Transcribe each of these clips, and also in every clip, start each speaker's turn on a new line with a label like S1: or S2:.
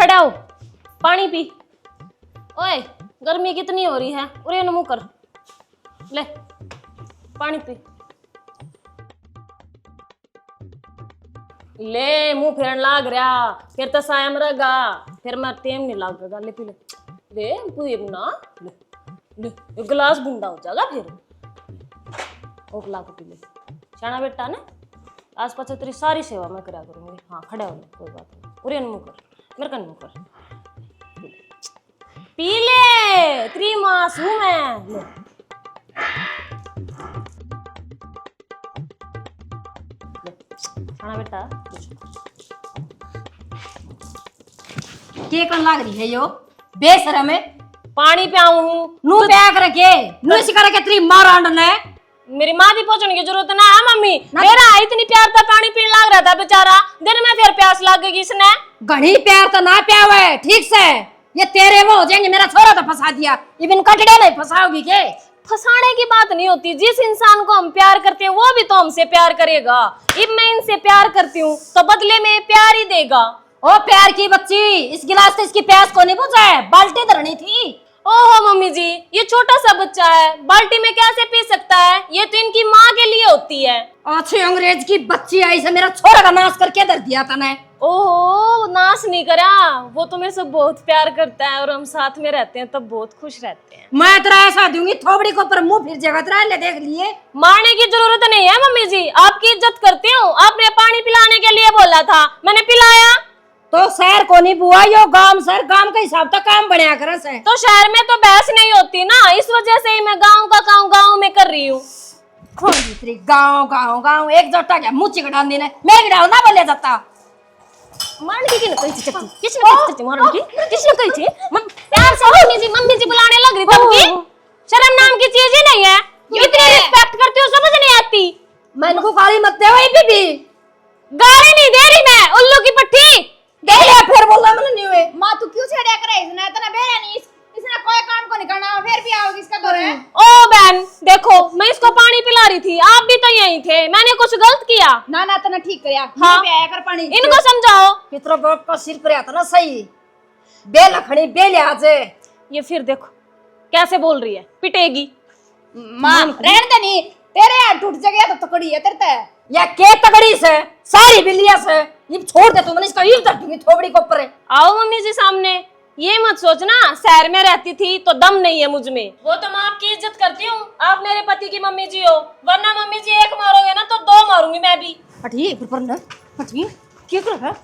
S1: खड़ा हो, पानी पी। ओए गर्मी कितनी हो रही है, उरे मुंह कर ले, पानी पी ले। मुंह फेरन लाग रहा, फिर तो सायम रहेगा, फिर मैं टेम नहीं लागेगा। ले पी ले, ले पूरी ना ले, ले एक गिलास बूंदा हो जाएगा फिर। ओ ला पी ले, शाना बेटा ने आज पास तेरी सारी सेवा मैं करा करूंगी। हाँ खड़ा हो, कोई बात नहीं। उरे मुंह कर, मेरे कन मुंह कर, पी ले, तेरी मासूम है। ले खाना बेटा।
S2: के कन लाग रही है यो बेशरम है।
S1: पानी पियाऊं हूं
S2: नू प्या करके नू सिखा के तेरी मां रांड ने।
S1: मेरी माँ भी पहुंचने की जरूरत ना है मम्मी। मेरा इतनी प्यार था, पानी पीने लाग रहा था बेचारा, दिन में फिर प्यास लगेगी इसने।
S2: घनी प्यार तो ना प्यावे ठीक से, ये तेरे वो हो जाएंगे। मेरा छोरा तो फंसा दिया, इवन कटड़े नहीं फंसाओगी के।
S1: फंसाने की बात नहीं होती, जिस इंसान को हम प्यार करते हैं वो भी तो हमसे प्यार करेगा। अब मैं इनसे प्यार करती हूँ तो बदले में प्यार ही देगा।
S2: ओ प्यार की बच्ची, इस गिलास से इसकी प्यास को नहीं बुझा है, बाल्टी धरनी थी।
S1: ओहो मम्मी जी, ये छोटा सा बच्चा है, बाल्टी में कैसे पी सकता है? ये तो इनकी माँ के लिए होती है।
S2: अच्छी अंग्रेज की बच्ची आई से मेरा छोरा का नाश करके धर दिया तने।
S1: ओहो नाश नहीं करा, वो तो मेरे से बहुत प्यार करता है और हम साथ में रहते हैं तब बहुत खुश रहते हैं।
S2: मैं तेरा ऐसा दूंगी थोबड़ी को पर मुंह फिर जाएगा तेरा। ले देख लिए,
S1: मारने की जरूरत नहीं है मम्मी जी, आपकी इज्जत करती हूँ। आपने पानी पिलाने के लिए बोला था, मैंने पिलाया।
S2: तो शहर को नहीं बुआ, यो गांव सर गांव के हिसाब तक काम बढ़िया कर से।
S1: तो शहर में तो बहस नहीं होती ना, इस वजह से ही मैं गांव का काम गांव में कर रही हूँ।
S2: गांव गांव गांव एक जोटा क्या मुंह चिकड़ा दी ने, मैं गिराव ना बोले जाता।
S1: मारने की कही थी चट्टी, किसने कही थी मारने की? किसने कही थी? प्यार से मम्मी जी बुलाने लग रही तब की। शर्म नाम की चीज ही नहीं है, इतनी रिस्पेक्ट करती हूँ समझ नहीं आती।
S2: मैंने को गाली मत दे वही बीबी।
S1: गाली नहीं दे रही मैं, उल्लू की पट्टी
S2: दे ले फिर बोलना मैंने नहीं हुए।
S3: माँ तू क्यों छेड़िया करे इसने? इतना बेरा नहीं, इसने कोई काम को नहीं करना, फिर भी आओगी इसका दौर है।
S1: ओ बहन देखो, मैं इसको पानी पिला रही थी, आप भी तो यहीं थे, मैंने कुछ गलत किया?
S3: ना ना तना ठीक करया।
S1: हाँ
S3: भी आया कर पानी,
S1: इनको समझाओ।
S2: कितना बाप का सिर पर आता ना सही, बे लखड़ी बे लिहाज।
S1: ये फिर देखो कैसे बोल रही है, पिटेगी।
S3: माँ रहने दे, नहीं तेरे यार टूट जाएगा तो तकड़ी है तेरे ते।
S2: या के तगड़ी से सारी बिल्लियां से ये छोड़ दे तू, मैंने इसका यूं धर दूंगी थोबड़ी को ऊपर।
S1: आओ मम्मी जी सामने, ये मत सोचना शहर में रहती थी तो दम नहीं है मुझ में। वो तो मैं आपकी इज्जत करती हूँ, आप मेरे पति की मम्मी जी हो, वरना मम्मी जी एक मारोगे ना तो दो मारूंगी मैं भी।
S2: हटिए ऊपर ना, हटिए क्या कर रहा है?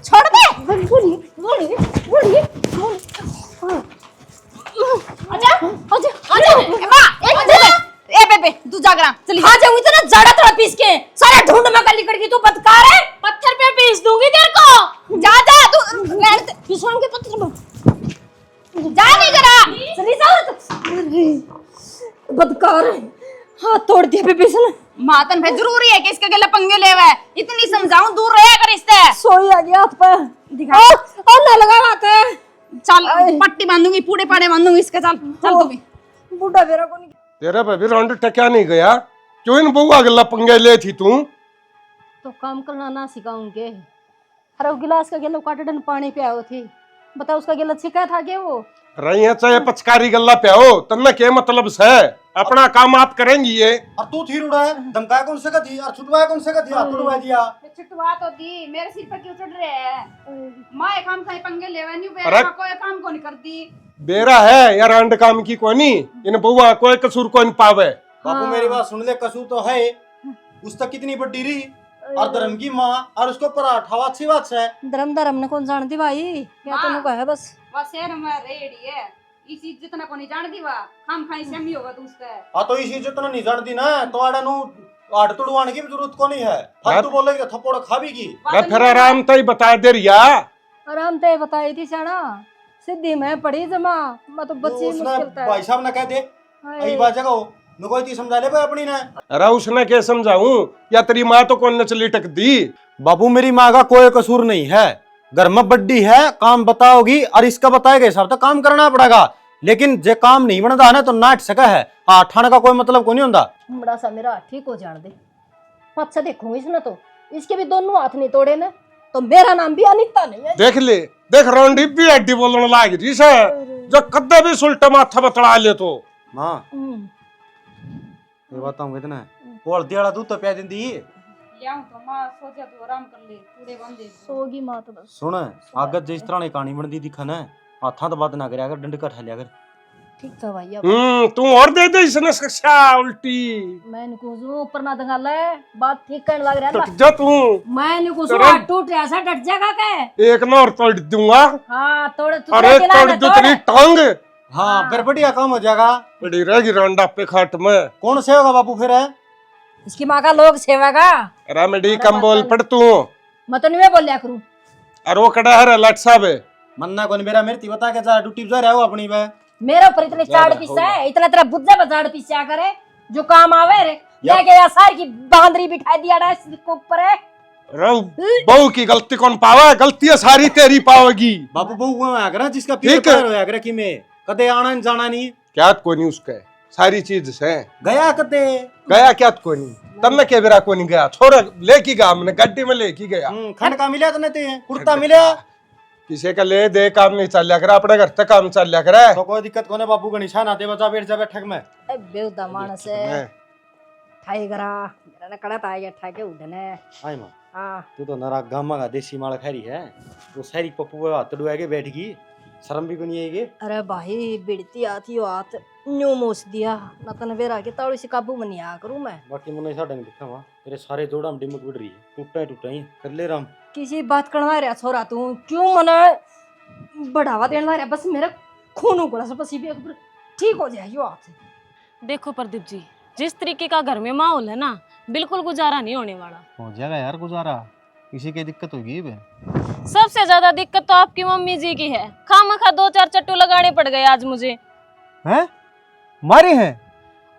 S1: छोड़ दे।
S2: बोलिए बोलिए बोलिए।
S3: आजा आजा आजा माँ एक मिनट। ए बेबे तू जागरा चली
S2: आ जाऊंगी तो ना जड़ा थोड़ा पीस के सारा ढूंढ में कर लिकड़ की। तू बदकार है,
S1: पत्थर पे पीस दूंगी तेरे को।
S3: जा जा तू रहने दे।
S2: पिसवान के पत्थर में
S3: जा नहीं जरा
S2: चली जाओ। बदकार है, हाथ तोड़ दिया बेबे से ना।
S3: मातन भाई जरूरी है कि इसके गले पंगे लेवा है, इतनी समझाऊं दूर रहा कर इससे।
S2: सोई आ गया हाथ पे
S3: दिखा
S2: और ना लगा हाथ है।
S3: चल पट्टी बांधूंगी, पूरे पाड़े बांधूंगी इसके। चल चल तू भी।
S2: बूढ़ा बेरा को नहीं
S4: तेरा भाभी राउंड टक्या नहीं गया, क्यों इन बउआ गल्ला पंगे ले थी तू?
S2: तो काम करना ना सिखाऊंगे। अरे वो गिलास का गिला काटन पानी पे आओ थी, बता उसका गिला छिका था के वो
S4: रही चाहे पचकारी गल्ला पे हो तन्ना के मतलब से, अपना काम आप करेंगी ये।
S5: और तू थी रुड़ा है, धमकाया कौन से का थी और छुटवाया कौन से का थी? आप छुटवा दिया।
S3: छुटवा तो दी, मेरे सिर पर क्यों चढ़ रहे हैं? माँ एक काम खाई पंगे लेवा नहीं,
S4: अरे
S3: बेरा कोई काम को नहीं करती।
S4: बेरा है यार अंड काम की कोनी, इन बउआ कोई कसूर को नहीं पावे।
S5: बापू मेरी बात सुन ले, कसूर तो है उस तक कितनी बड़ी रही और धर्म की माँ और उसको पराठा अच्छी बात है।
S2: धर्म धर्म ने कौन जानती भाई, क्या तुमको कहा है बस।
S3: वह शहर में रेडी है, इस इज्जत ना को नहीं जानती। वह काम खाई से भी होगा तू उसका।
S5: हाँ तो इसी इज्जत नहीं जानती ना तो आड़ा नु आड़ तोड़वाने की भी जरूरत को नहीं है। फालतू बोलेगी तो थप्पड़ खा भी की।
S4: फिर आराम तो ही बता दे रिया।
S2: आराम ते बताई थी शाना, सिद्धि में पड़ी जमा, मैं तो बच्ची मुश्किल था।
S5: भाई साहब ना कह दे यही बात जगह हो नु कोई चीज समझा ले भाई अपनी ने।
S4: अरे उसने क्या समझाऊं, या तेरी माँ तो कौन नचली टक दी?
S5: बाबू मेरी माँ का कोई कसूर नहीं है, घर में बड्डी है, काम बताओगी और इसका बताएगा हिसाब तक काम करना पड़ेगा। लेकिन जे काम नहीं बनता है ना तो नाट सका है, हाँ ठाने का कोई मतलब को नहीं होता।
S2: बड़ा सा मेरा ठीक हो जान दे, अच्छा देखूंगी इसने तो, इसके भी दोनों हाथ नहीं तोड़े ना, तो मेरा नाम भी अनीता नहीं है।
S4: देख ले, देख रोंडी भी अड्डी बोलने लाग रही से, जो कद्दे भी सुलटा माथा बतला ले तो।
S5: मां ये बताऊं कितना है वो हल्दी वाला दूध तो पिया देंदी
S3: लियाऊं तो मां सोचा तू आराम कर ले पूरे बंदे
S2: सोगी माँ तो बस।
S5: सुन आगत जिस तरह ने कहानी बनती दिखा ना हाथा तो बात ना करे अगर डंड का ठा लिया कर।
S2: ठीक था भाई अब
S4: तू और दे दे इसने शिक्षा उल्टी।
S2: मैं कुछ ऊपर ना दंगाला है बात ठीक करने लग रहा
S4: तो
S2: है।
S4: जा तू
S2: मैं कुछ
S4: तुरंत-
S2: टूट ऐसा डट जाएगा क्या?
S4: एक ना और तोड़ दूंगा।
S2: हाँ तोड़े तू
S4: अरे तोड़ दो तेरी टांग,
S5: हाँ फिर बढ़िया काम हो जाएगा।
S4: बड़ी रहेगी रोंडा पे खाट में।
S5: कौन से होगा बापू फिर है
S2: इसकी माँ का लोग सेवागा।
S4: अरे मेडी कम बोल पड़ तू।
S2: मैं तो नहीं बोलिया करूँ।
S4: अरे वो कड़ा है लट साहब
S5: मन्ना कौन मेरा मेरी बता के जा ड्यूटी जा रहा हो अपनी वे
S2: मेरे ऊपर इतने चाड़ पीसा है, इतना तेरा बुद्धा बजाड़ पीसा करे जो काम आवे रे। लेके या सार की बांदरी बिठा दिया ना इसके ऊपर है।
S4: बहू की गलती कौन पावा, गलतियां सारी तेरी पावेगी।
S5: बापू बहू वो आ करा जिसका
S4: ठीक
S5: पीछे
S4: है।
S5: होया करे कि मैं कदे आना न जाना नहीं
S4: क्या कोई नहीं उसका सारी चीज से
S5: गया कदे
S4: गया क्या कोई नहीं तब मैं के बेरा को नहीं गया छोरा लेके गया हमने गड्डी में लेके गया।
S5: खंड का मिला तो नहीं कुर्ता मिला
S4: किसी का ले दे काम नहीं चल करा अपने घर तक काम चल करा
S5: तो कोई दिक्कत कोने बापू का निशान आते बचा बैठ जा बैठक में
S2: ए बेउदा मानस है ठाई करा मेरा ना कड़ा ताया ठाके उठने।
S5: आई मां
S2: हां
S5: तू तो नरा गामा का देसी माल खैरी है वो सारी पप्पू हाथ डुआ के बैठ गई शर्म भी को नहीं आएगी।
S2: अरे भाई बिड़ती आती हो हाथ न्यू मोस दिया ना तन बेरा के ताड़ी से काबू में नहीं आ करूं मैं।
S5: बाकी मुन्ने सा डंग दिखा वा तेरे सारे जोड़ा में डिमक बिड़ रही है टूटा ही कर ले राम
S2: किसी बात करवा रहा छोरा तू क्यों मना बढ़ावा देने ला रहा बस मेरा खून उगला सब बस भी ठीक हो जाए यो हाथ।
S1: देखो प्रदीप जी, जिस तरीके का घर में माहौल है ना, बिल्कुल गुजारा नहीं होने वाला।
S5: हो जाएगा यार गुजारा किसी की दिक्कत होगी बे
S1: सबसे ज्यादा दिक्कत तो आपकी मम्मी जी की है। खामखा 2-4 चट्टू लगाने पड़ गए आज मुझे।
S5: हैं मारी है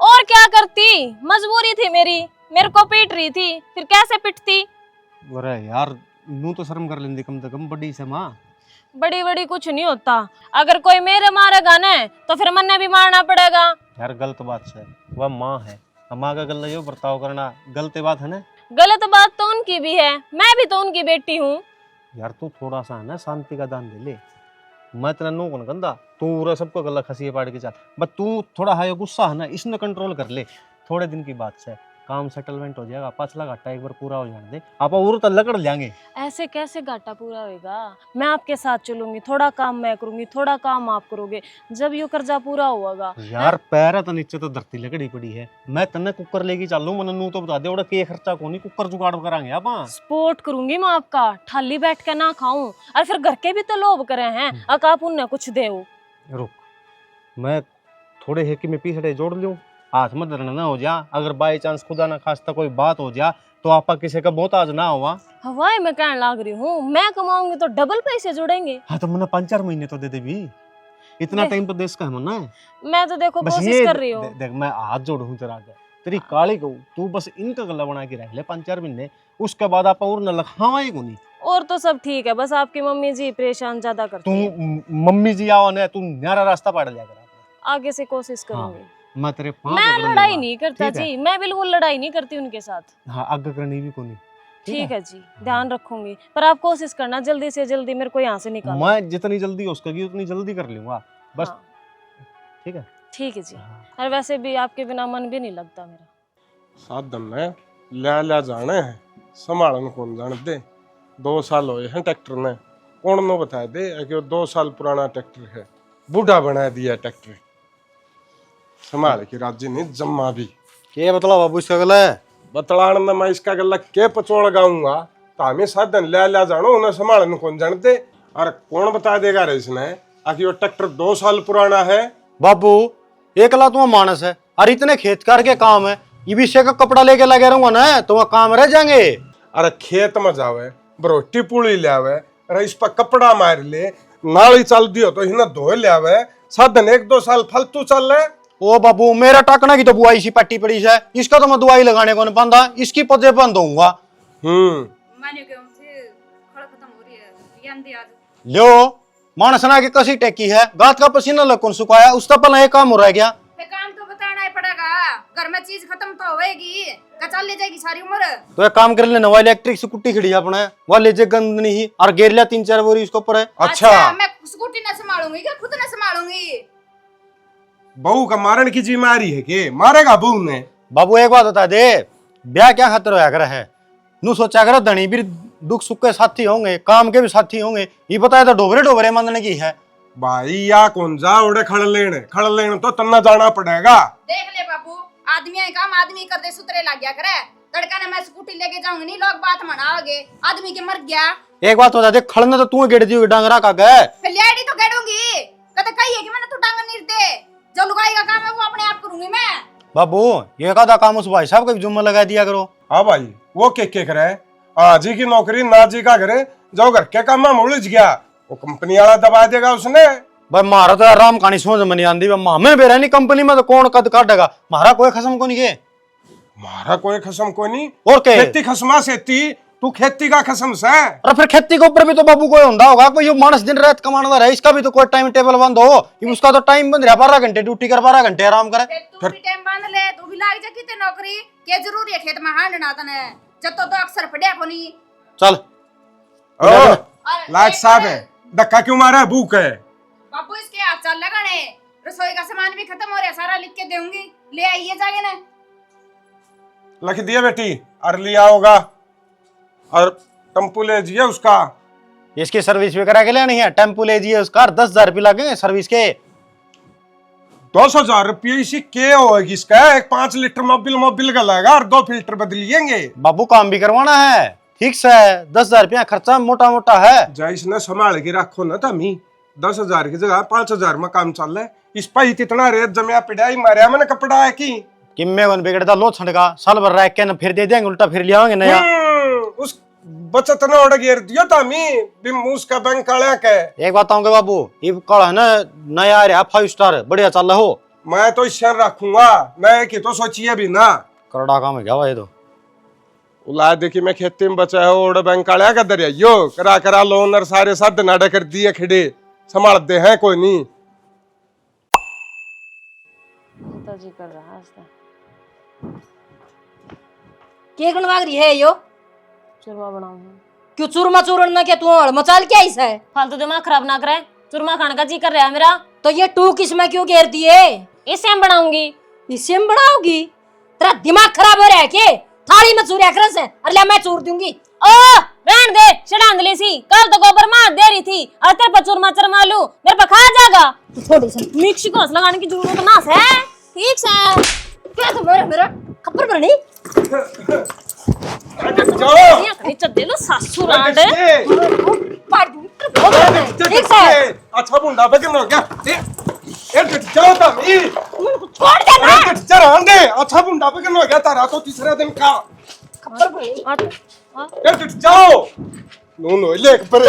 S1: और क्या करती, मजबूरी थी मेरे को पीट रही थी, फिर कैसे पिटती।
S5: अरे यार नू तो शर्म कर लेंदी कम से कम बड़ी से मां
S1: बड़ी कुछ नहीं होता, अगर कोई मेरे मारेगा ना तो फिर मन्ने भी मारना पड़ेगा।
S5: यार गलत बात है वह माँ है माँ का गलत यो बर्ताव करना गलत बात है ना।
S1: गलत बात तो उनकी भी है, मैं भी तो उनकी बेटी हूँ।
S5: यार तू थोड़ा सा है ना शांति का दान दे ले मैं तेरा नो कौन कंदा तू पूरा सबको गला खसी पाड़ के चल बस तू थोड़ा है गुस्सा है ना इसने कंट्रोल कर ले थोड़े दिन की बात से काम सेटलमेंट हो जाएगा पाछला घाटा एक बार पूरा हो जाने दे आप और तो लकड़ लेंगे।
S1: ऐसे कैसे घाटा पूरा होएगा, मैं आपके साथ चलूंगी, थोड़ा काम मैं करूंगी, थोड़ा काम आप करोगे, जब यो कर्जा पूरा होगा।
S5: यार पैर तो नीचे तो धरती लकड़ी पड़ी है मैं तन्ने कुकर लेके चलूं मन नू तो बता दे ओड़ा के खर्चा कोनी कुकर जुगाड़ करांगे आप
S1: सपोर्ट करूंगी मैं आपका, ठाली बैठ के ना खाऊं और फिर घर के भी तो लोभ करे हैं अक आप उन्हें कुछ दे।
S5: रुक मैं थोड़े है कि मैं पीछे जोड़ लूं हाथ में धरना ना हो जा अगर बाई चांस खुदा ना खास्ता कोई बात हो जा तो आपा किसी का बहुत आज ना हुआ
S1: हवाई में कहने लाग रही हूँ, मैं कमाऊंगी तो डबल पैसे जुड़ेंगे।
S5: हाँ तो मैंने 5-4 महीने तो दे दे भी इतना टाइम तो देश का है मना है
S1: मैं तो देखो
S5: बस
S1: कोशिश
S5: ये
S1: कर रही हूँ।
S5: देख मैं हाथ जोड़ू तेरा आगे तेरी काली को तू बस इनका गला बना के रख ले 5-4 महीने उसके बाद आप और न लखावा ही कोनी
S1: और तो सब ठीक है, बस आपकी मम्मी जी परेशान ज्यादा करती
S5: तू
S1: है।
S5: मम्मी जी आओ ना तू न्यारा रास्ता पाड़ लिया कर
S1: आगे से कोशिश करूंगी।
S5: मैं तेरे पांव
S1: मैं
S5: पकड़
S1: लड़ाई
S5: लूंगा।
S1: नहीं करता
S5: ठीक है?
S1: जी, मैं बिल्कुल लड़ाई नहीं करती उनके साथ।
S5: हाँ आगे करनी भी कोनी
S1: ठीक है जी, ध्यान रखूंगी, पर आप कोशिश करना जल्दी से जल्दी मेरे को यहाँ से निकालो।
S5: मैं जितनी जल्दी हो सकेगी उतनी जल्दी कर लूंगा बस
S1: हाँ।
S5: ठीक है
S1: ठीक है जी,
S5: हाँ।
S1: और वैसे भी आपके बिना मन भी नहीं लगता मेरा।
S4: साधन ने ले जाने हैं संभालन कौन जान दे 2 साल हुए हैं ट्रैक्टर ने कौन नो बता दे कि वो 2 साल पुराना ट्रैक्टर है बूढ़ा बना दिया ट्रैक्टर संभाल के राज्य ने जम्मा भी
S5: के बतला बाबू इसका गला है
S4: बतलाण में मैं इसका गला के पचोड़ गाऊंगा तो हमें साधन ले जानो उन्हें संभालन कौन जानते और कौन बता देगा रे इसने आखिर वो ट्रैक्टर 2 साल पुराना है।
S5: बाबू एकला तो मानस है और इतने खेत कर के काम है ये भी का कपड़ा लेके लगे रहूंगा ना तो वह काम रह जाएंगे।
S4: अरे खेत में जावे बरोटी पुली ले आवे अरे इस पर कपड़ा मार ले नाली चल दियो तो इन्हें धो ले आवे साधन 1-2 साल फालतू चल रहे।
S5: ओ बाबू मेरा टाकना की तो बुआई सी पट्टी पड़ी है इसका तो मैं दवाई लगाने को नहीं पाता इसकी पदे बंद होऊंगा।
S3: मैंने क्यों से खड़ा खत्म हो रही है यान दे आज
S5: लो मानसना की कसी टेकी है गात का पसीना लग कौन सुखाया उसका पहले एक काम हो रहा है क्या
S3: काम तो बताना ही पड़ेगा घर में चीज खत्म तो होएगी, कचाल ले जाएगी सारी उम्र।
S5: तो एक काम कर लेना, वो इलेक्ट्रिक स्कूटी खड़ी है अपने, वो ले जे गंद नहीं और गेर लिया 3-4 बोरी उसके ऊपर है।
S4: अच्छा
S3: मैं स्कूटी न संभालूंगी क्या, खुद न संभालूंगी।
S4: बहू का मारण की जिम्मेदारी है कि मारेगा बहू ने।
S5: बाबू एक बात बता दे, ब्याह क्या खातिर होया करे है? नू सोचा करो धनी भी दुख सुख के साथी होंगे, काम के भी साथी होंगे, ये बताया तो डोबरे डोबरे मंदने की है
S4: भाई। या कौन जा उड़े खड़ लेने तो तन्ना जाना पड़ेगा।
S3: देख ले बाबू, आदमी है काम आदमी कर दे, सुतरे लग गया करे। तड़का ने मैं स्कूटी लेके जाऊंगी नहीं, लोग बात मनाओगे, आदमी के मर गया।
S5: एक बात बता दे, खड़ना तो तू गेड़ दी डांगरा का गए,
S3: फिर लेडी तो गेड़ूंगी, कहते कही है कि मैंने तू डांगर नहीं दे, जो लुगाई का काम है वो अपने आप करूंगी मैं।
S5: बाबू ये का काम उस भाई साहब का भी जुम्मा लगा दिया करो।
S4: हाँ भाई, वो के करे आजी की नौकरी ना जी का करे, जो घर के काम में उलझ गया वो कंपनी वाला दबा देगा उसने।
S5: भाई मारा तो आराम कहानी समझ में नहीं आती, मामे बेरा नहीं कंपनी में तो कौन कद काटेगा, मारा कोई खसम को नहीं के,
S4: मारा कोई खसम को नहीं।
S5: और के
S4: खेती खसमा से तू खेती का खसम से।
S5: और फिर खेती के ऊपर भी तो बाबू कोई होता होगा, कोई मानस दिन रात कमाने वाला है, इसका भी तो कोई टाइम टेबल बंद हो, उसका तो टाइम बंद रहा 12 घंटे ड्यूटी कर 12 घंटे आराम करे।
S3: तू भी टाइम बांध ले, तू भी लाग जा किते नौकरी के जरूरी है खेत में हांडना तने, जब तो अक्सर पड़िया कोनी।
S5: चल
S4: लाट साहब है, धक्का क्यों मारा है? भूख है
S3: बाबू, इसके हाथ चल लगाने, रसोई का सामान भी खत्म हो रहा है, सारा लिख के दूंगी, ले आइए जाके ना।
S4: लिख दिया बेटी, और लिया होगा, और टेम्पू ले जिए उसका।
S5: इसकी सर्विस भी करा के लेनी है, टेम्पू ले जिए उसका 10,000 रुपये लगेंगे सर्विस के।
S4: 10,000 रुपये इसी के होगी इसका? एक 5 लीटर मोबिल का लगेगा और 2 फिल्टर बदलिएंगे।
S5: बाबू काम भी करवाना है, फिक्स है, 10,000 रुपया खर्चा मोटा मोटा है।
S4: जा इसने संभाल के रखो ना तमी, 10,000 की जगह 5,000 में काम चल रहा है। इस पर इतना रेत जमिया पिटाई मारिया मैंने कपड़ा है की
S5: किम्मे बन बिगड़ता लो छड़का, साल भर रह के न फिर दे देंगे, उल्टा फिर ले आएंगे नया।
S4: उस बचत ने ऑर्डर घेर दिया था मी बिमूस का बैंक काला के।
S5: एक बात बताऊंगा बाबू, ये कल है ना नया आ रहा 5 स्टार बढ़िया चल रहा हो,
S4: मैं तो इस रखूंगा, नए की तो सोचिए भी ना।
S5: करोड़ा काम है क्या भाई? तो
S4: उला देखी मैं खेती में बचा है ऑर्डर बैंक काला का दरिया यो करा लोन और सारे साथ नाडा कर दिए खड़े, संभाल दे हैं कोई नहीं।
S1: तो जी कर रहा है
S2: के गणवाग रही है यो?
S1: चूरमा बनाऊंगा।
S2: क्यों चूरमा चूरन ना, क्या तू हड़ मचाल क्या इस है?
S1: फालतू दिमाग खराब ना करे, चूरमा खाने का जी कर रहा है मेरा।
S2: तो ये टू किसमें क्यों घेर दिए?
S1: इससे हम बनाऊंगी।
S2: इससे हम बनाओगी? तेरा दिमाग खराब हो रहा है के? थाली में चूरिया कर से, अरे मैं चूर दूंगी।
S1: ओ रहन दे, शडांदली सी, कल तो गोबर मार दे रही थी और तेरे पर चूरमा चरमा लू, मेरे पर खा जाएगा।
S2: तो थोड़ी सी
S1: मिक्सी को लगाने की जरूरत ना है, ठीक से।
S2: क्या तुम मेरा खबर पर नहीं?
S1: दे लो सासू रांडे।
S2: ठीक से
S4: अच्छा बुंडा बगन हो गया ए जाओ तमी
S2: छोड़ दे ना।
S4: चल दे, अच्छा बुंडा बगन हो गया तारा तो तीसरे दिन का।
S2: खबर पर
S4: ए जाओ नो ले पर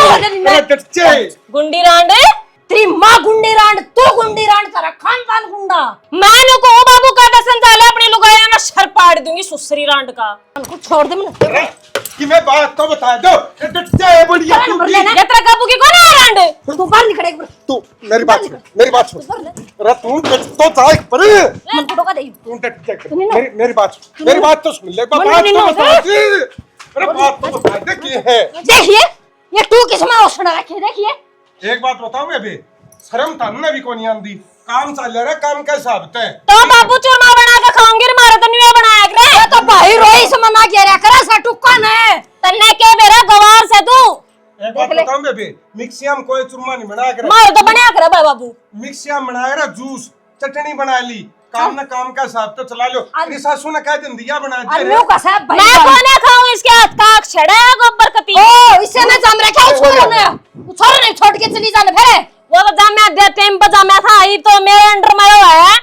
S1: गुंडी रांडे,
S2: तेरी माँ गुंडी रांड, तू गुंडी रांड, तेरा खानदान गुंडा।
S1: मैं को बाबू का दसन डाले अपनी लुगाया ना शर पाड़ दूंगी सुसरी रांड का।
S2: उनको छोड़ दे मुझे
S4: कि मैं बात तो बता दो। बढ़िया
S1: यात्रा काबू की कौन है रांड?
S2: तू बाहर निकल एक बार।
S4: तू मेरी बात सुन अरे तू तो जा पर
S2: मन को टोका दे।
S4: तू मेरी बात तो सुन ले, बात तो बता दे। अरे बात तो बता दे की है।
S2: देखिए ये टू किसमें ओसना रखे, देखिए।
S4: एक बात बताऊं मैं भी, शर्म तन्ने भी कोनी आंदी, काम चल रहा है, काम का हिसाब है।
S1: तो बाबू चूरमा बना के खाऊंगी, मारे तो नहीं बनाया करे।
S2: ये तो भाई रोई से मना किया रे करा सा टुक्का ने
S1: तन्ने के बेरा गवार से तू
S4: एक बात बताऊं मैं भी, मिक्सिया में कोई चूरमा नहीं बना कर,
S1: मारे तो बनाया करे भाई बाबू।
S4: मिक्सिया में बनाया रे जूस, चटनी बना ली, काम ना काम का हिसाब तो चला लो। तेरी सासू ने कह दिन दिया बना दे रे।
S2: अन्नू का साहब भाई
S1: मैं कोने खाऊं इसके हाथ का छड़ा है गोबर कती।
S2: ओ इससे मैं जम रखा छोड़ ने, छोड़ नहीं, छोड़ के चली जाने फिर।
S1: वो तो जब मैं दे टाइम पर जब मैं था ये तो मेरे अंडर में है।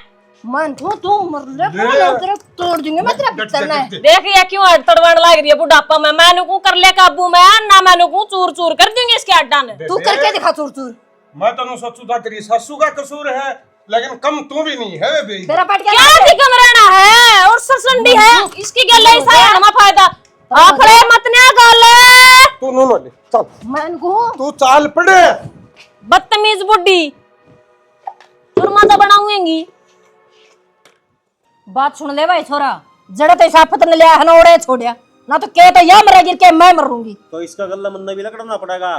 S2: मन तू मर ले, तेरे तोड़ दूंगी मैं तेरा बिस्तर है।
S1: देख ये क्यों तड़वण लग रही है बुढ़ापा में, मैंने को कर ले काबू में ना, मैंने को चूर चूर कर दूंगी इसके अड्डा ने।
S2: तू करके दिखा चूर चूर।
S4: मैं तो सोचू था तेरी सासू का कसूर है, लेकिन कम तू भी नहीं है बे।
S2: तेरा पट
S1: क्या दिकम रहना है और सरसंडी है इसकी गले ऐसा है ना फायदा आपरे मत ने गले।
S4: तू नो ले चल,
S2: मन को
S4: तू चाल पड़े
S1: बदतमीज बुड्ढी, चूरमा तो बनाऊंगी।
S2: बात सुन ले भाई छोरा, जड़ा तो साफत न लिया है ना ओड़े छोड़िया ना, तो के तो या मरा गिर के मैं मरूंगी।
S5: तो इसका गला मंदा भी लकड़ना पड़ेगा।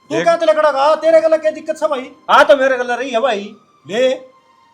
S6: तू क्या तो लकड़ागा, तेरे गला क्या दिक्कत है भाई?
S5: हाँ तो मेरे गला रही है भाई।
S6: ले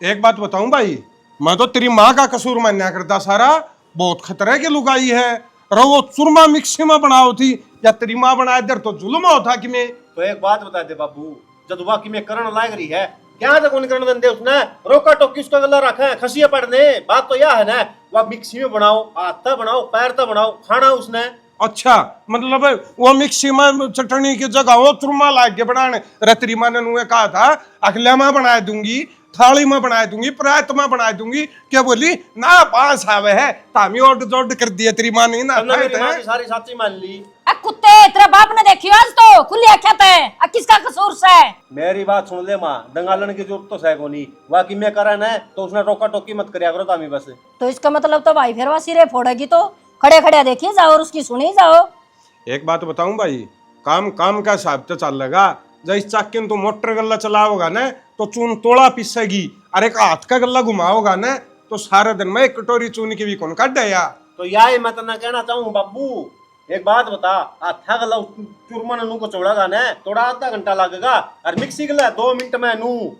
S4: एक बात बताऊं भाई, मैं तो तेरी माँ का कसूर मान्या करता सारा, बहुत खतरे की लुगाई है। रो वो चूरमा मिक्सी में बनाओ थी या तेरी माँ बनाए इधर तो जुल्म होता कि मैं।
S5: तो एक बात बता दे बाबू, जब वाकई में करण लाग रही है, क्या तक उन करण दे उसने रोका टोकी उसका गला रखा है खसिया पड़ने। बात तो यह है ना, वह मिक्सी में बनाओ, हाथ बनाओ, पैर तो बनाओ, खाना उसने।
S4: अच्छा मतलब वो मिक्सी में चटनी की जगह वो चूरमा लाग के बनाने। रे तेरी माँ ने कहा था अगले में बना दूंगी, थाली में बना दूंगी, परात में बना दूंगी, क्या बोली ना पास आवे है तामी ओड जोड कर दिया तेरी माँ ने ना।
S5: मेरी माँ की सारी साची मान ली।
S2: आ कुत्ते, तेरा बाप ने देखी आज तो खुली आख्यात है, आ किसका कसूर से?
S5: मेरी बात सुन ले माँ, दंगालन की जरूरत तो है को नहीं, वाकई में करा ना तो उसने रोका टोकी मत करिया करो तामी बस।
S2: तो इसका मतलब तो भाई फिर वह सिरे फोड़ेगी, तो खड़े खड़े देखिए जाओ और उसकी सुनी जाओ।
S4: एक बात बताऊं भाई, काम काम का हिसाब तो चल लगा। जब इस चाकिन तो मोटर गल्ला चलाओगा ना तो चून तोड़ा पिसेगी, अरे एक हाथ का गल्ला घुमाओगा ना तो सारे दिन में एक कटोरी चून की भी कौन काट या।
S5: तो यार मैं तना कहना चाहूँ बाबू, एक बात बता, हाथा गला चूरमा नू को चौड़ागा ना थोड़ा आधा घंटा लगेगा, और मिक्सी गला 2 मिनट में नू।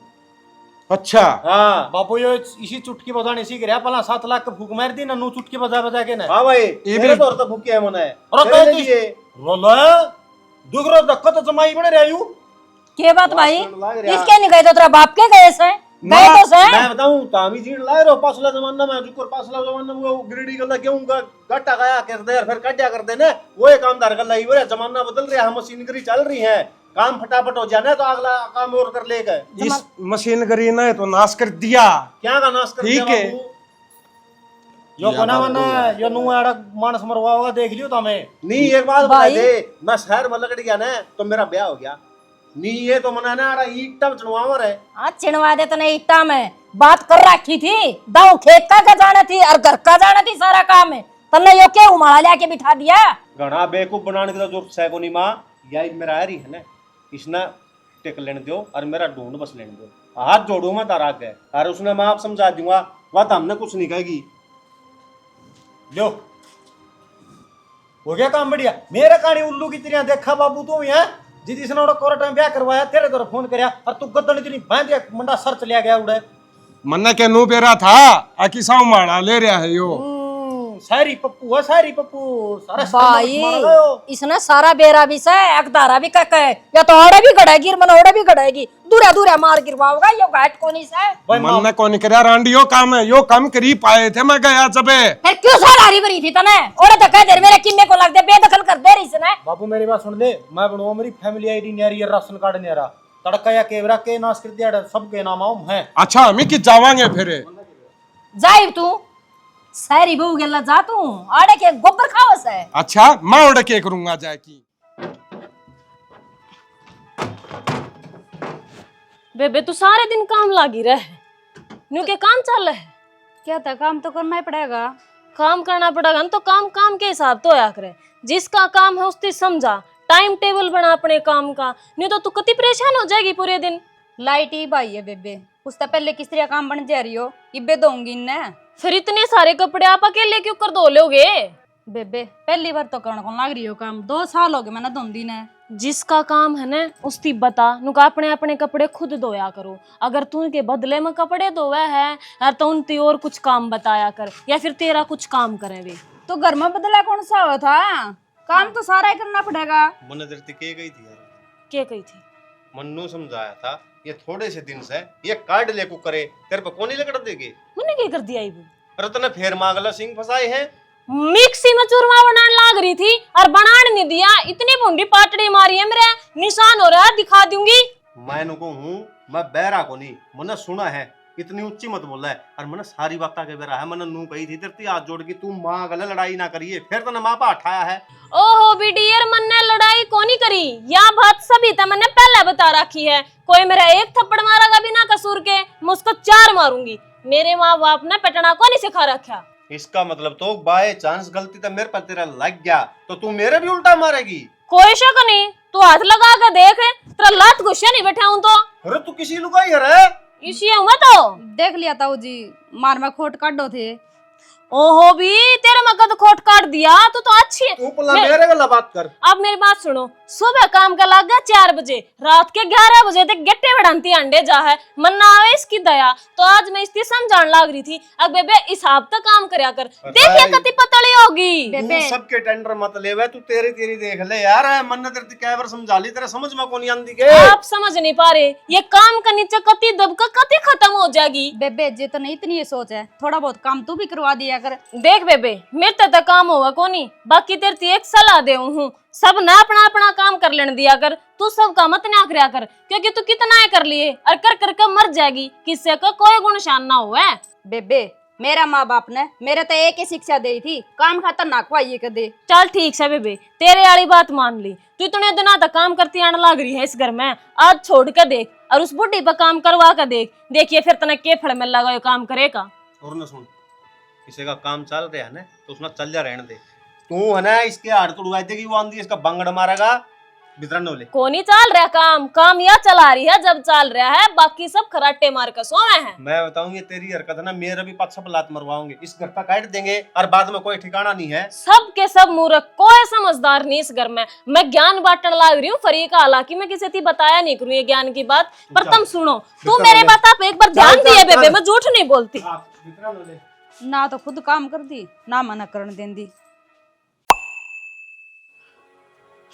S4: अच्छा
S5: हाँ
S6: बापू ये इसी चुटकी बजाने सीख रहा, पहला 7 लाख का फूक मार दी ना, नू चुटकी बजा बजा के ना।
S5: हाँ भाई
S4: ये
S5: मेरे
S4: भी-
S5: तो औरत भूखी है मने।
S6: और
S5: तेरे
S6: कहती-
S5: लिए
S6: रोला दुगरो धक्का तो जमाई बने रहा यूं।
S2: के बात भाई,
S5: लग रहा।
S2: इसके नहीं गए तो तेरा बाप के गए से? गए तो से?
S5: मैं बताऊं तामी जीण लाए रो पासला जमाना में, जुकर पासला जमाना में वो गिरडी गला गेहूं का गट्टा गाया कर दे और फिर काटिया कर दे ना, वो एक कामदार गला ही वो जमाना बदल रहा है, मशीनरी चल रही है, काम फटाफट हो जाना तो अगला काम और कर लेगा।
S4: इस मशीन करी ना तो नाश कर दिया।
S5: क्या का नाश कर दिया
S4: ठीक है।
S5: बाबू?
S6: यो कोना वना यो नु आड़ा मानस मरवा होगा, देख लियो तामे।
S5: नहीं एक बात बता
S2: भाई।
S5: दे, मैं शहर में लकड़ गया ना तो मेरा ब्याह हो गया। नहीं ये तो मना ना आड़ा ईटा चढ़वावर है।
S2: हाँ चिनवा दे, तने इट्टा में बात कर रखी थी, दाऊ खेत का जाना थी और घर का जाना थी, सारा काम है तन्ने यो के उमाड़ा लिया बिठा दिया।
S5: घना बेवकूफ बनाने की तो जरूरत है को नहीं माँ, या मेरा आ रही है ना, इसने टिक लेने दो और मेरा ढूंढ बस लेने दो, हाथ जोड़ू मैं तारा के, और उसने मैं आप समझा दूंगा, वह तो हमने कुछ नहीं कहेगी।
S6: लो हो गया काम बढ़िया। मेरे कहानी उल्लू की तरह देखा बाबू तू है, जिस ने उड़ा कोरा टाइम ब्याह करवाया तेरे द्वारा फोन करया, और तू गद्दन इतनी बांध दिया मंडा सर चलिया गया उड़े।
S4: मन्ना के नु पेरा था आकी साउ माड़ा ले रहा है यो।
S6: सारी पप्पू है, सारी पप्पू सारा
S2: भाई
S6: मार गयो।
S2: इसने सारा बेरा भी से एक दारा भी कह या तो ओड़े भी गड़ेगी मन ओड़े भी गड़ेगी, दूरा दूरा मार गिरवाओगा यो घाट कोनी से।
S6: भाई
S4: मन्ना कौन करया रांडी यो काम है, यो काम करी पाए थे मैं गया जबे।
S2: फिर क्यों सारी भरी थी तने? ओड़े तो कह दे मेरे किम्मे को लग दे, बेदखल कर दे रही इसने।
S6: बाबू मेरी बात सुन ले, मैं बनवा मेरी फैमिली आईडी नहीं आ रही है, राशन कार्ड नहीं आ रहा, तड़का या केवरा के नाश कर दिया सबके नाम आओ है।
S4: अच्छा हम कि जावांगे फिर।
S2: जाई तू सारी बहू गेला जा तू, आड़े के गोबर खावस है।
S4: अच्छा मैं उड़ के करूंगा जाकी।
S1: बेबे तू सारे दिन काम लागी रहे, न्यू के काम चल रहे।
S7: क्या था, काम तो करना ही पड़ेगा।
S1: काम करना पड़ेगा न, तो काम काम के हिसाब तो होया करे, जिसका काम है उसकी समझा, टाइम टेबल बना अपने काम का, नहीं तो तू कितनी परेशान हो जाएगी पूरे दिन।
S7: लाइट ही भाई है बेबे, उससे पहले किस तरह काम बन जा रही हो, इब्बे दूंगी इन्ने।
S1: फिर इतने सारे कपड़े आप अकेले क्यों कर धो लोगे?
S7: बेबे पहली बार तो करने को लग रही हो काम, 2 साल हो गए मैंने धोंदी ने।
S1: जिसका काम है ना उसकी बता, नुका अपने अपने कपड़े खुद धोया करो। अगर तू के बदले में कपड़े धोवे है यार तो उनती और कुछ काम बताया कर, या फिर तेरा कुछ काम करे वे।
S7: तो घर में बदला कौन सा हुआ था, काम तो सारा ही करना पड़ेगा।
S5: मन धरती के गई थी यार,
S1: क्या कही थी?
S5: मन्नू समझाया था ये थोड़े से दिन से ये कार्ड ले को करे, तेरे पे कौन ही लकड़ देगी।
S1: मैंने क्या कर दिया इबू?
S5: रतन फेर मांगला सिंह फसाए हैं।
S1: मिक्सी में चूरमा बनाने लाग रही थी और बनाने नहीं दिया, इतनी भूंडी पाटड़ी मारी है, मेरे निशान हो रहा है, दिखा दूंगी।
S5: मैं नुको हूँ, मैं बहरा को नहीं, मैंने सुना है, इतनी ऊंची मत बोला है, और मैंने सारी बात के बेरा है, मैंने नू कही थी तेरे हाथ जोड़ के तू माँ गले लड़ाई ना करिए, फिर तो माँ पा उठाया है।
S1: ओहो बिडियर, मैंने लड़ाई कोनी करी, या बात सभी था मैंने पहले बता रखी है। कोई मेरा एक थप्पड़ मारेगा बिना कसूर के, मैं उसको 4 मारूंगी। मेरे माँ बाप ने पटना को नहीं सिखा रखा।
S5: इसका मतलब तो बाय चांस गलती तो मेरे पर तेरा लग गया तो तू मेरे भी उल्टा मारेगी।
S1: कोई शक नहीं, तू हाथ लगा के देख, तेरा लात गुस्सा नहीं बैठा हूं तो।
S5: अरे तू किसी लुगाई है रे?
S1: इसी हूँ मैं तो।
S7: देख लिया ताऊ जी, मार में खोट काटो थे।
S1: ओहो भी तेरे में कद खोट काट दिया तो अच्छी है।
S5: तू पला मेरे गला बात कर।
S1: अब मेरी बात सुनो, सुबह काम का लग गया 4 बजे, रात के 11 बजे तक गेट्टे बढ़ाती अंडे जा है, मन ना आवे इसकी दया। तो आज मैं इसकी समझाने लाग रही थी, अब बेबे हिसाब तक काम करया कर, देखिए कति पतली होगी।
S7: बेबे
S5: तू सबके टेंडर मत ले वे, तू तेरी तेरी देख ले यार। मन तेरे कै बार समझा ली, तेरे समझ में कौन आंदी के।
S1: आप समझ नहीं पा रहे, ये काम का नीचे कति दबका कति खत्म हो जाएगी।
S7: बेबे जितना इतनी ये सोच है, थोड़ा बहुत काम तू भी करवा दिया कर।
S1: देख बेबे, मेरे तक काम होगा कोनी, बाकी तेरे ती एक सलाह दे हूँ, सब ना अपना अपना काम कर लेने दिया कर, तू सब का मत ना करया कर, क्योंकि तू कितना है कर लिए और कर करके मर जाएगी, किससे का कोई गुण शान ना हुआ है।
S7: बेबे मेरा माँ बाप ने मेरे तो एक ही शिक्षा दी थी, काम खाता ना खुआइए कर दे।
S1: चल ठीक है बेबे, तेरे वाली बात मान ली, तू इतने दिनों तक काम करती आने लग रही है इस घर में, आज छोड़ कर देख और उस बुढ़ी पर काम करवा कर देख, देखिए फिर तने के फल में लगा काम करेगा।
S5: और न सुन, किसी का काम चल रहा है ना तो उसमें चल जा रहने दे। तू है ना इसके हाड़ तोड़वाई देगी, वो आंधी इसका बंगड़ मारेगा वितरण वाले।
S1: कोनी चल रहा काम या चला रही है जब चल रहा है, बाकी सब खराटे मार कर सोए हैं।
S5: मैं बताऊं, ये तेरी हरकत है ना, मेरा भी 5 लात मरवाओगे, इस घर का काट देंगे और बाद में कोई ठिकाना नहीं है।
S1: सब के सब मूर्ख, कोई समझदार नहीं इस घर में। मैं ज्ञान बांटने लग रही हूँ फरीका, हालांकि मैं किसी से बताया नहीं करूँ ये ज्ञान की बात, पर तुम सुनो, तू मेरे बात आप एक बार ध्यान दिए बेबे, मैं झूठ नहीं बोलती।
S7: ना तो खुद काम कर दी, ना मना करने दें दी।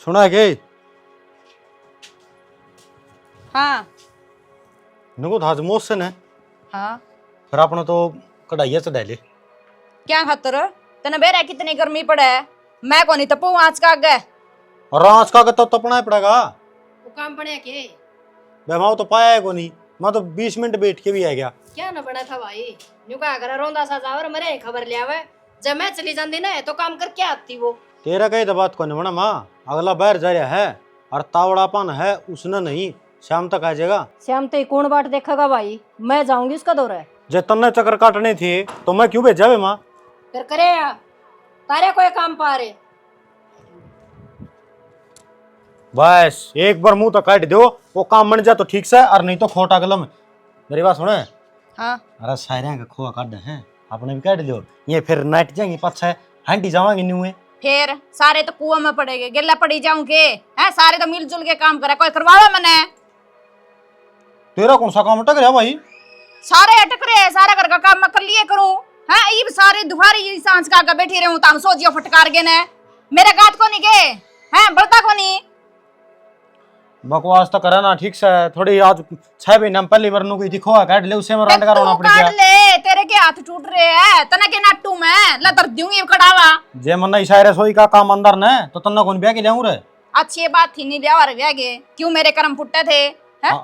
S6: सुना है के
S7: हाँ
S6: नको था मोशन है,
S7: हाँ
S6: फिर आपने तो कढ़ाइया चढ़ा ले।
S7: क्या खातर तने बेरा कितनी गर्मी पड़े है, मैं को नहीं तपू आज का आगे।
S6: और आँच का तो तपना ही पड़ेगा।
S2: वो काम पड़े के
S6: बेमाओ तो पाया है को नहीं, मैं तो 20 मिनट बैठ के भी आ गया।
S2: क्या ना बड़ा था भाई, न्यू का अगर रोंदा सा जावर मरे खबर ले आवे, जब मैं चली जाती ना तो काम करके आती वो।
S6: तेरा कही तो बात को नहीं बना माँ, अगला बाहर जा रहा है और तावड़ापन है उसने नहीं, शाम तक आ जाएगा।
S2: शाम तो कौन बाट देखेगा भाई, मैं जाऊंगी उसका दौरा।
S6: जे तन्ने चक्कर काटने थे तो मैं क्यों भेजा माँ।
S2: फिर करे तारे कोई काम पा रहे।
S6: बस एक बार मुंह तो काट दो, वो काम बन जा तो ठीक से, और नहीं तो खोटा कलम। मेरी बात सुने।
S7: हाँ
S6: अरे सारे का खोआ काट है, आपने भी काट लियो, ये फिर नाट जाएंगे पाछा हांडी जावांगे न्यू है।
S7: फिर सारे तो कुआं में पड़ेंगे, गिल्ला पड़ी जाऊंगे हैं, सारे तो मिलजुल के काम करे, कोई करवावा मैंने।
S6: तेरा कौन सा काम अटक रहा भाई।
S7: सारे अटक रहे हैं, सारा घर का काम मैं कर लिए करूं हैं, ये सारे दुहारी सांस का बैठी रहूं ताम सोजियो फटकार के ने, मेरे गात को नहीं के हैं, बड़ता को नहीं।
S6: बकवास तो करा ना ठीक से, थोड़ी आज 6 महीने पहली बार नु थी खोआ काट ले, उसे में रंड करवाना पड़ गया।
S7: काट ले, तेरे के हाथ टूट रहे हैं, तना के नाटू में लतर दूंगी कड़ावा।
S6: जे मन्ना इशारे सोई का काम अंदर ने तो तन्ना कौन ब्याह के लेऊं रे।
S7: अच्छी बात थी नहीं लिया ब्याह के, क्यों मेरे कर्म फुटे थे हैं?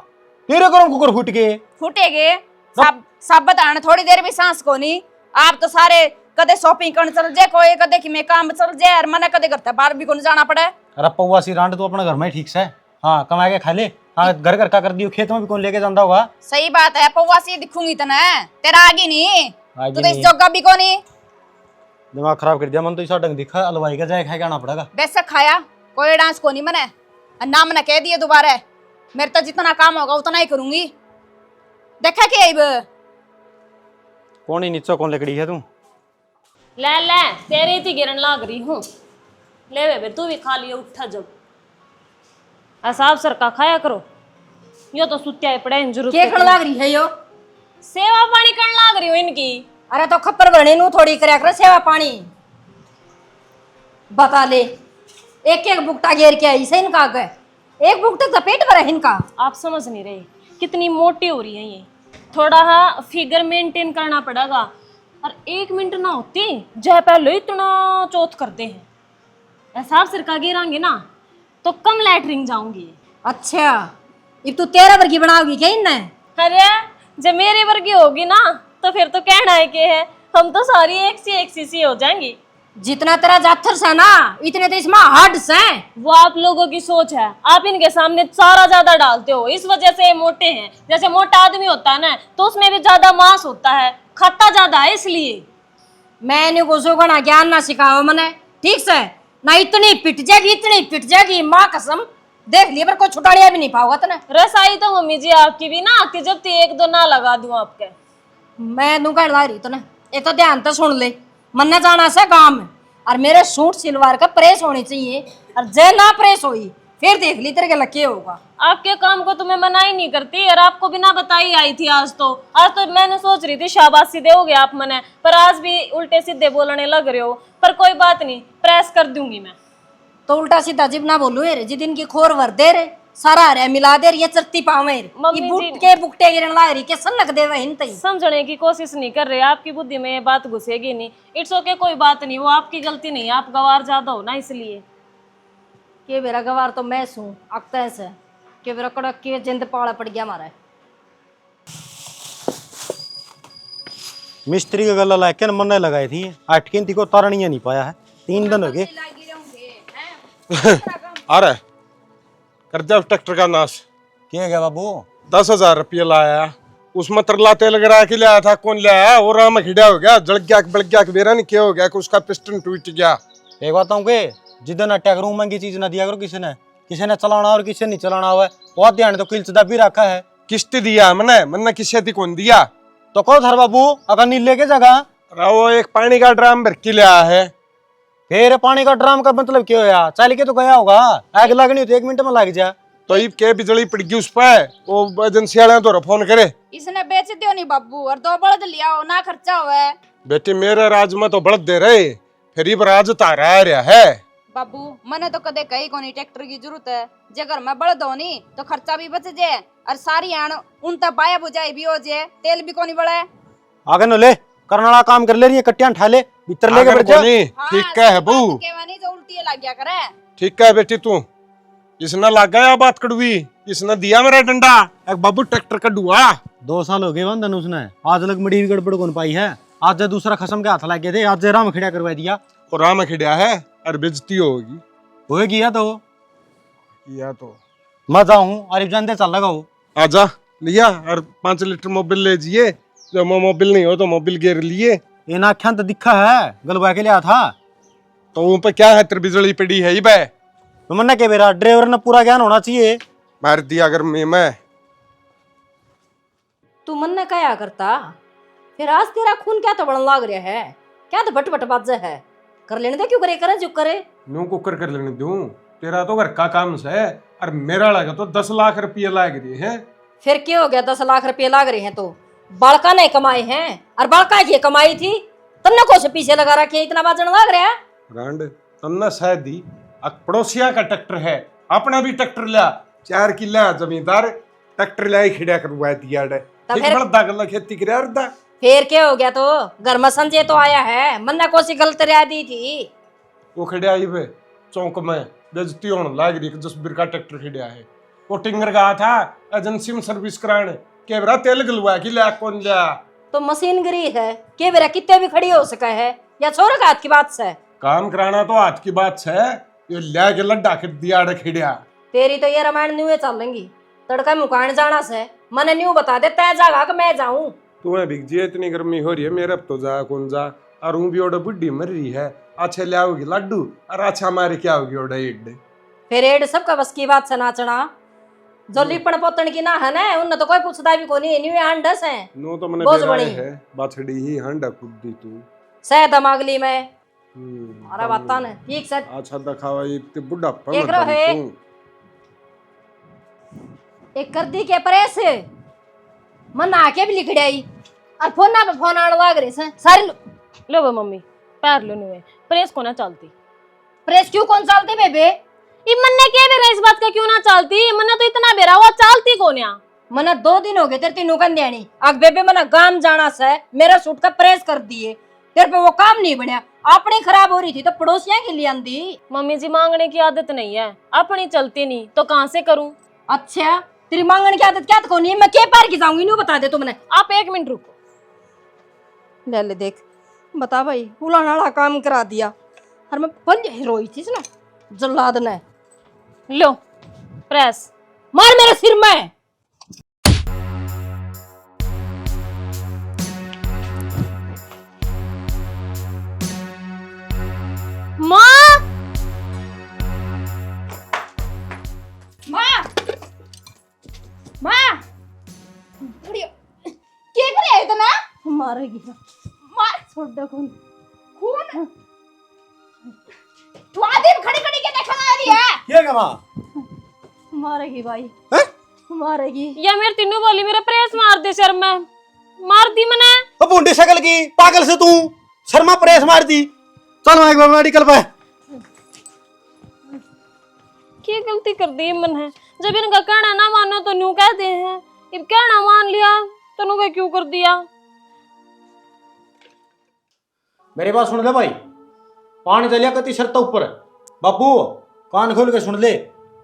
S6: तेरे कर्म कुकर फूट के
S7: फूटेगे सब बताना, थोड़ी देर भी सांस को नहीं। आप तो सारे कदे शॉपिंग करने चल जाए, कोई कदे कि मैं काम चल जाए, और मना कदे करता बाहर भी को जाना पड़े।
S6: अरे पौवासी रांड तो अपने घर में ही ठीक से, हाँ कमा के खा ले, हाँ घर घर का कर दियो, खेत में भी कौन लेके जाता होगा।
S7: सही बात है, पौवासी दिखूंगी तना तेरा आगे नहीं,
S6: आगे
S7: तू तो इस
S6: नहीं।
S7: जोगा भी को नहीं।
S6: दिमाग खराब कर दिया मन तो, इस ढंग दिखा अलवाई का जाए खाए आना पड़ेगा।
S7: वैसे खाया कोई डांस को नहीं मने, ना मना कह दिए दोबारा, मेरे तो जितना काम होगा उतना ही करूंगी। देखा कि अब
S6: कौन ही नीचे कौन लकड़ी है तू।
S1: ले ले तेरी थी गिरन लाग रही हूँ, ले बेबे तू भी खा लियो, उठा जब असाब सर का खाया करो, यो तो सुत्या पड़े जरूरत
S2: के खण लाग रही है यो।
S1: सेवा पानी करने लाग रही हूँ इनकी।
S2: अरे तो खप्पर भरने नु थोड़ी करया कर सेवा पानी, बता ले एक एक बुकटा घेर के आई से इनका आगे, एक बुकटा तो पेट भरा है इनका।
S1: आप समझ नहीं रहे कितनी मोटी हो रही है ये, थोड़ा हाँ फिगर मेंटेन करना पड़ेगा, और 1 मिनट ना होती जय पहले इतना चौथ करते हैं। एहसाब सिर का गिरांगे ना तो कम लैटरिंग जाऊंगी।
S2: अच्छा अब तू 13 वर्गी बनाओगी क्या इनने।
S1: अरे जब मेरे वर्गी होगी ना तो फिर तो कहना है कि है हम तो सारी एक सी हो जाएंगी।
S2: जितना तेरा जाथर है ना इतने तो इसमें हार्ड्स हैं।
S1: वो आप लोगों की सोच है, आप इनके सामने सारा ज्यादा डालते हो, इस वजह से ये मोटे हैं। जैसे मोटा आदमी होता है ना तो उसमें भी ज्यादा मांस होता है, खाता ज्यादा है इसलिए।
S2: मैंने को ना ज्ञान ना सिखाओ मने ठीक से, ना इतनी पिट जाएगी माँ कसम, देख लिए पर कोई छुटाड़िया भी नहीं पाओगा तने।
S1: रसाई तो मम्मी जी आपकी भी ना आती जब ते एक दो ना लगा दूं आपके।
S2: मैं नू कह रही तो ना ये तो ध्यान तो सुन ले, मन्ने जाना से काम है और मेरे सूट सिलवार का प्रेस होनी चाहिए और जे ना प्रेस हुई फिर देख ली तेरे के लके होगा।
S1: आपके काम को तो मैं मना ही नहीं करती और आपको बिना बताई आई थी आज तो मैंने सोच रही थी शाबाशी दोगे आप मने, पर आज भी उल्टे सीधे बोलने लग रहे हो। पर कोई बात नहीं, प्रेस कर दूंगी मैं।
S2: तो उल्टा सीधा जिब ना बोलू रे, जिदिन की खोर भर दे रे सारा रे मिला दे रे, ये चरती पावे रे
S1: मम्मी
S2: ये
S1: जी-
S2: बुट के बुकटे गिरन ला रही के सन लग दे वहिन तई।
S1: समझने की कोशिश नहीं कर रहे, आपकी बुद्धि में ये बात घुसेगी नहीं। इट्स ओके, कोई बात नहीं, वो आपकी गलती नहीं है, आप गवार ज्यादा हो ना इसलिए।
S2: के मेरा गवार तो मैं सू अक्ता से के मेरा कड़क के जिंद पाला पड़ गया मारा।
S6: मिस्त्री का गला लाके मन लगाई थी, अटकिन को तारणिया नहीं पाया है, 3 दिन हो गए।
S4: आ रहा है कर जा ट्रैक्टर का नाश।
S6: क्या गया बाबू?
S4: 10,000 रुपये लाया, उसमें तरला तेल गिरा के लाया था। कौन लाया? वो राम खिड़ा हो गया, जल गया बढ़ गया, बेरा नहीं क्या हो गया कि उसका पिस्टन टूट गया।
S6: एक बात के जिधर ना टैग रूम महंगी चीज ना दिया करो किसी ने चलाना और किसी नहीं चलाना हुआ है, बहुत ध्यान तो किल्चदा भी रखा है।
S4: किस्त दिया मैंने किसी थी कौन दिया?
S6: तो कौन थर बाबू अगर नहीं लेके जगह
S4: वो एक पानी का ड्राम भर के लिया है।
S6: फिर पानी का ड्राम का मतलब क्या होया? चल के तो गया होगा, आग लगनी हो तो 1 मिनट में लग जा।
S4: तो ये के बिजली पड़ गई उस पर, वो एजेंसी वाले तो फोन करे।
S7: इसने बेच दियो नहीं बाबू, और 2 बड़द लिया हो ना, खर्चा हुआ है।
S4: बेटे मेरे राज में तो बढ़ दे रहे, फिर ये राज तारा आ रहा है।
S7: बाबू मने तो कदे कही कोनी ट्रैक्टर की जरूरत है, जगर मैं बड़द होनी तो खर्चा भी बच जाए और सारी आन उन तक बाया बुझाई भी हो जाए, तेल भी कोनी बढ़े।
S6: आगे न ले करने वाला काम कर ले रही है, कट्टियां ठा ले भीतर लेके
S4: अगर
S6: बढ़ जा।
S4: बोली, ठीक है बू,
S7: केवानी जो उल्टी लग गया करे।
S4: ठीक है बेटी तू, इसने लग गया बात कड़वी, इसने दिया मेरा डंडा। एक बाबू ट्रैक्टर का डुआ
S6: 2 साल हो गए बंधन उसने, आज लग मड़ी भी गड़बड़ कौन पाई है। आज जे दूसरा खसम के हाथ लग गए थे, आज जे राम खिड़ा करवा दिया।
S4: और राम खिड़ा है और बेइज्जती होगी।
S6: होएगी या तो
S4: या तो
S6: मैं जाऊं और जानते चल लगा हो।
S4: आजा लिया और 5 लीटर मोबिल ले जिए, जो मोबिल नहीं हो तो मोबिल गिर लिए।
S6: ये ना तो दिखा है गलवा के लिया था।
S4: तो उन पे क्या है, तेरी बिजली पड़ी है ही बे।
S6: तो मन्ना के मेरा ड्राइवर ने पूरा ज्ञान होना चाहिए।
S4: मार दिया अगर मैं
S2: तू मन ने क्या करता फिर? आज तेरा खून क्या तो बढ़न लाग रहा है, क्या तो भट भट बाजे है। कर लेने दे, क्यों करे करे जो करे।
S4: नू कुकर कर लेने दूं, तेरा तो घर का काम है और मेरा लगा तो 10 लाख रुपये लाग रही है।
S2: फिर क्या हो गया? 10 लाख रुपए लाग रहे हैं तो बालका ने कमाए हैं, और बालका की कमाई थी तन्ने को से पीछे लगा रखे, इतना बाजन लाग रहा है।
S4: रांड तन्ना शायद दी पड़ोसिया का ट्रैक्टर है, अपना भी ट्रैक्टर लिया, 4 किला जमींदार ट्रैक्टर लिया खिड़ा करवा दिया।
S2: तो फिर
S4: बड़ा गला खेती कर रहा।
S2: फिर क्या हो गया? तो घर में संजय तो आया है, मन्ना को सी गलत रिया दी थी।
S4: वो खड़िया आई वे चौक में बेइज्जती होने लाग रही, जसबीर का ट्रैक्टर खड़िया है। वो टिंगर गया था एजेंसी में सर्विस कराने, केवरा तेल गलवा की लिया कौन लिया।
S2: तो मशीनगिरी है के बेरा कितने भी खड़ी हो सका है, या छोरा का हाथ की बात से
S4: काम कराना तो हाथ की बात है, ये लिया के लड्डा कर दिया खड़िया।
S2: तेरी तो ये रामायण न्यू चलेंगी, तड़का मुकान जाना से मने न्यू बता दे तय जागा कि मैं जाऊं।
S4: तुम्हें भिग जी इतनी गर्मी हो रही है, मेरे अब तो जा कौन जा, और भी ओडे बुढ़ी मर रही है। अच्छा ले आओगी लड्डू और अच्छा हमारे क्या होगी ओडे ईड।
S2: फिर एड सबका बस की बात से नाचना, जो लिपण पोतन की ना है ना उन तो कोई पूछता भी कोनी, न्यू हंडस है।
S4: नो तो मैंने
S2: बहुत
S4: बेरा
S2: बड़ी
S4: है बाछड़ी ही हंडा खुद दी तू।
S2: सह दमागली में अरे बाता ने ठीक से
S4: अच्छा दिखावा ये ते बुढ़ा पन
S2: एक रो है। एक कर दी के प्रेस मन आके भी लिख आई और फोन ना पे फोन आने लग रहे से सारे
S1: लो वो मम्मी पैर लो नुए, प्रेस को ना चलती।
S2: प्रेस क्यों कौन चलते बेबे?
S1: ये मन्ने के बेरा इस बात का क्यों ना चलती? मन्ने तो इतना बेरा हुआ चलती कौन या?
S2: मना 2 दिन हो गए तेरे तीनों कंध्याणी आग बेबे मना गांव जाना से मेरा सूट का प्रेस कर दिए, तेरे पे वो काम नहीं बनया, अपनी खराब हो रही थी तो पड़ोसियां के लिए आंदी।
S1: मम्मी जी मांगने की आदत नहीं है, अपनी चलती नहीं तो कहाँ से करूं?
S2: अच्छा तेरी मांगने की आदत क्या तो नहीं है, मैं के पार की जाऊंगी न्यू बता दे तुमने।
S1: आप 1 मिनट रुको।
S2: ले ले देख बता भाई, उलाना वाला काम करा दिया और मैं बन रोई थी ना जल्लाद ने।
S1: लो प्रेस
S2: मार मेरे सिर में।
S1: माँ
S2: मारेगी
S7: मार
S2: छोड़ खून
S7: खून तू आदिम खड़ी खड़ी के देखा आ रही है
S6: क्या गा मां
S2: मारेगी भाई
S6: हैं?
S2: मारेगी।
S1: या मेरे तीनों बोली मेरा प्रेस मार दे सर में, मार दी मैंने।
S6: अब बूढ़ी शकल की पागल से तू शर्मा प्रेस मार दी। चल मैं एक बार मेडिकल पे।
S1: क्या गलती कर दी मैंने? जब इनका कहना ना मानो तो न्यू कहते हैं, अब कहना मान लिया तो नु क्यों कर दिया?
S6: मेरी बात सुन ले भाई, पानी चलिया कति शर्त ऊपर है। बाबू कान खोल के सुन ले,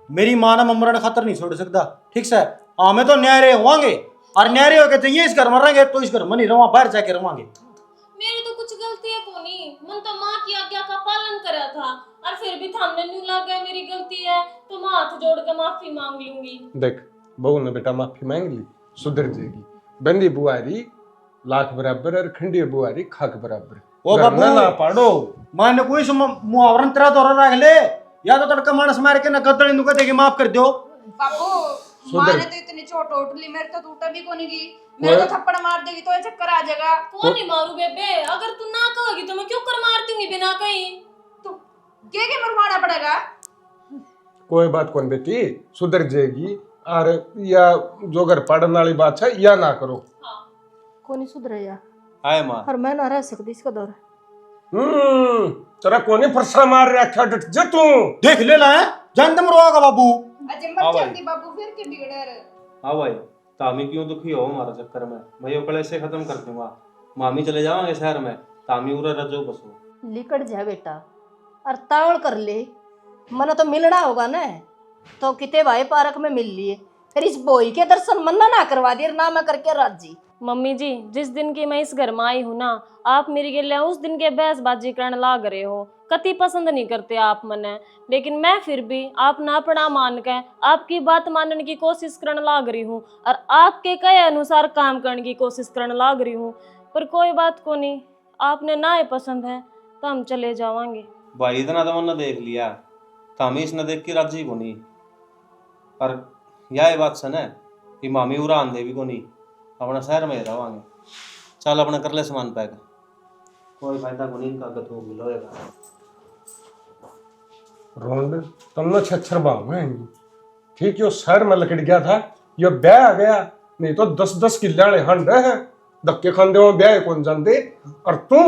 S6: मेरी मां ने ममरण खातर नहीं छोड़ सकता, ठीक से? हमें तो न्याय होंगे और न्याय होके चाहिए इस घर में रहेंगे तो इस घर में नहीं रहा, बाहर जाके रहोगे।
S1: मेरी तो कुछ गलती है कोनी, मन तो माँ की आज्ञा का पालन करा था और फिर भी थामने न्यू लग गया मेरी गलती है तो मैं हाथ जोड़ कर माफी मांग लूंगी।
S4: देख बहू ने बेटा माफी मांग ली, सुधर जाएगी। बंदी बुआरी लाख बराबर और खंडी बुआरी खाक बराबर।
S6: ओ बाबू
S4: ना पाड़ो,
S6: मैंने कोई मुहावरन तेरा दौरा रख ले, या तो तड़का मानस मार के ना गद्दड़ी नुका देके माफ कर दो।
S3: बाबू माँ ने तो इतनी चोट उठ ली, मेरे तो टूटा भी कोनी की, मेरे को थप्पड़ मार देगी तो ये चक्कर आ जाएगा।
S1: कौन नहीं मारू बेबे, अगर तू ना कहोगी तो मैं क्यों कर मारती हूँ बिना कहीं?
S3: तो के मरवाना पड़ेगा?
S4: कोई बात कौन बेटी, सुधर जाएगी। और या जो घर पढ़ने वाली बात है या ना करो।
S2: कौन सुधरेगा
S6: हाय मां,
S2: और मैं ना रह सकती इसका दौर।
S4: तेरा कोने फरसा मार रहा डट जा तू।
S6: देख ले ला जान दम रोगा बाबू।
S3: अजय मर जाती बाबू, फिर के बिगड़े रे।
S5: हाँ भाई, तामी क्यों दुखी हो हमारे चक्कर में? मैं ये कले से खत्म कर दूंगा। मामी चले जाओगे शहर में, तामी उरा रजो बसो।
S2: लिकट जा बेटा और तावड़ कर ले, मन तो मिलना होगा ना, तो किते भाई पार्क में मिल लिए, फिर इस बोई के दर्शन मन्ना ना करवा दिए ना मैं करके राजी।
S1: मम्मी जी जिस दिन की मैं इस घर में आई हूँ ना, आप मेरी गिले उस दिन के बहसबाजी करने लाग रहे हो। कति पसंद नहीं करते आप मने, लेकिन मैं फिर भी आप ना पड़ा मान के आपकी बात मानने की कोशिश करने लाग रही हूँ और आपके कहे अनुसार काम करने की कोशिश करने लाग रही हूँ। पर कोई बात को नहीं, आपने ना ही पसंद है तो हम चले जावांगे।
S5: भाई इतना तो मैंने देख लिया, तामी इसने देख के राजी को नहीं। पर यह बात से ना कि मामी उरा आंधे भी को नहीं, अपना शहर में रवांगे। चल अपना कर ले सामान पैक, कोई फायदा को नहीं, इनका गथो भी लोएगा।
S4: रोंड तुमने छच्छर बाहू है ठीक, यो शहर में लकड़ गया था, यो ब्याह आ गया, नहीं तो 10-10 किले वाले हंड है धक्के खान दे ब्याह कौन जानते। और तू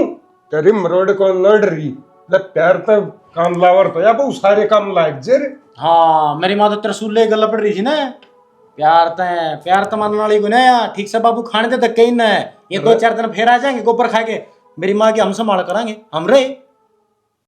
S4: तेरी मरोड़ को नड़ रही ले प्यार तो काम लावर तो या बहुत सारे काम लायक जेर।
S6: हाँ मेरी माँ तो तरसूले गल पड़ रही थी ना, प्यार तो मानने वाली गुना है। ठीक से बाबू खाने दे धक्के ही ना है, ये 2-4 दिन फिर आ जाएंगे गोबर खा के, मेरी माँ की हम संभाल करांगे, हम रहे